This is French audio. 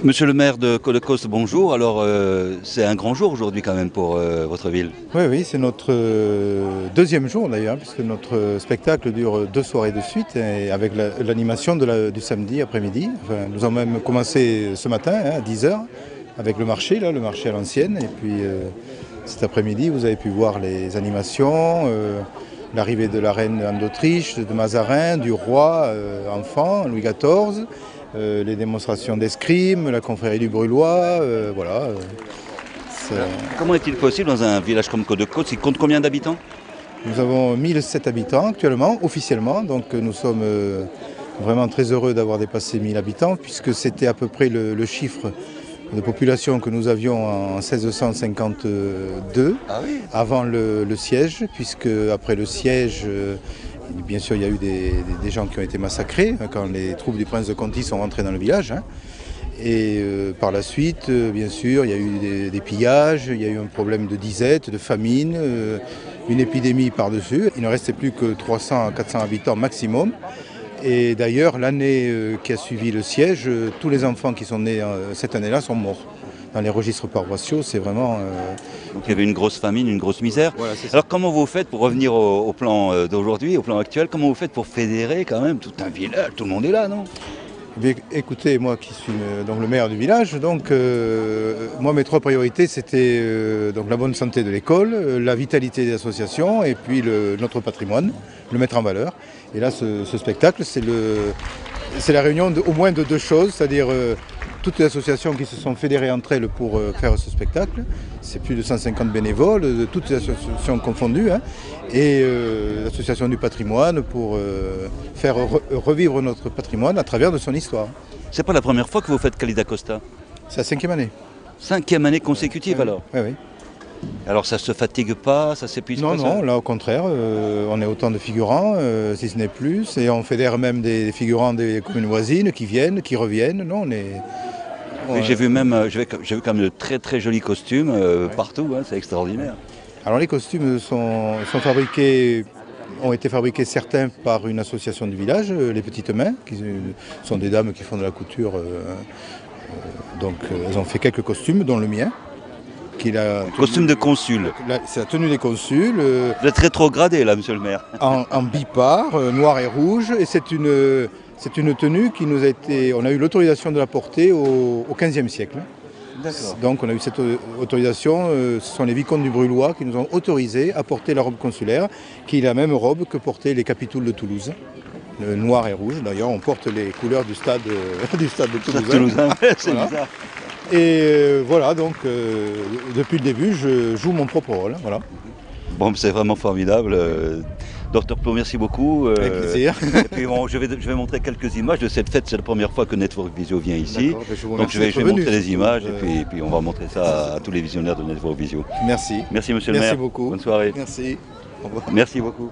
Monsieur le maire de Colocoste, bonjour. Alors, c'est un grand jour aujourd'hui quand même pour votre ville. Oui, oui, c'est notre deuxième jour d'ailleurs, puisque notre spectacle dure 2 soirées de suite, et avec l'animation du samedi après-midi. Enfin, nous avons même commencé ce matin à 10 heures avec le marché à l'ancienne. Et puis cet après-midi, vous avez pu voir les animations, l'arrivée de la reine Anne d'Autriche, de Mazarin, du roi enfant, Louis XIV. Les démonstrations d'escrime, la confrérie du Brûlois, voilà. Comment est-il possible dans un village comme Colocoste, il compte combien d'habitants? Nous avons 1007 habitants actuellement, officiellement, donc nous sommes vraiment très heureux d'avoir dépassé 1000 habitants, puisque c'était à peu près le chiffre de population que nous avions en 1652, avant le siège, puisque après le siège, bien sûr il y a eu des gens qui ont été massacrés quand les troupes du prince de Conti sont rentrées dans le village. Et par la suite, bien sûr, il y a eu des pillages, il y a eu un problème de disette, de famine, une épidémie par-dessus. Il ne restait plus que 300 à 400 habitants maximum. Et d'ailleurs, l'année qui a suivi le siège, tous les enfants qui sont nés cette année-là sont morts. Dans les registres paroissiaux, c'est vraiment... Donc il y avait une grosse famine, une grosse misère. Voilà, c'est ça. Alors comment vous faites pour revenir au plan d'aujourd'hui, au plan actuel, comment vous faites pour fédérer quand même tout un village? Tout le monde est là, non? Écoutez, moi qui suis donc le maire du village, donc moi mes trois priorités c'était donc la bonne santé de l'école, la vitalité des associations et puis notre patrimoine, le mettre en valeur. Et là ce spectacle c'est la réunion au moins de deux choses, c'est-à-dire toutes les associations qui se sont fédérées entre elles pour faire ce spectacle. C'est plus de 150 bénévoles, de toutes les associations confondues, hein, et l'association du patrimoine pour faire revivre notre patrimoine à travers de son histoire. C'est pas la première fois que vous faites Cálida Costa. C'est la 5e année. 5e année consécutive alors. Oui, oui. Alors ça se fatigue pas, ça s'épuise pas? Non, là au contraire, on est autant de figurants, si ce n'est plus, et on fédère même des figurants des communes voisines qui viennent, qui reviennent. Non, J'ai vu quand même de très très jolis costumes partout, hein, c'est extraordinaire. Alors les costumes sont fabriqués, ont été fabriqués certains par une association du village, les Petites Mains, qui sont des dames qui font de la couture. Donc elles ont fait quelques costumes, dont le mien. Costume de consul. C'est la tenue des consuls. Vous êtes rétrogradé là, monsieur le maire. En bipart, noir et rouge, et c'est une tenue qui nous a été... On a eu l'autorisation de la porter au XVe siècle. D'accord. Donc on a eu cette autorisation, ce sont les vicomtes du Brûlois qui nous ont autorisé à porter la robe consulaire, qui est la même robe que portaient les capitouls de Toulouse. Le noir et rouge, d'ailleurs on porte les couleurs du stade de Toulouse. Toulousain, c'est voilà. bizarre. Et voilà, donc depuis le début je joue mon propre rôle. Voilà. Bon, c'est vraiment formidable. Docteur Plot, merci beaucoup. Avec plaisir. Et puis bon, je vais montrer quelques images de cette fête. C'est la première fois que Network Visio vient ici. Donc je vais montrer les images et puis on va montrer ça à tous les visionnaires de Network Visio. Merci. Merci monsieur le maire. Merci beaucoup. Bonne soirée. Merci. Au revoir. Merci beaucoup.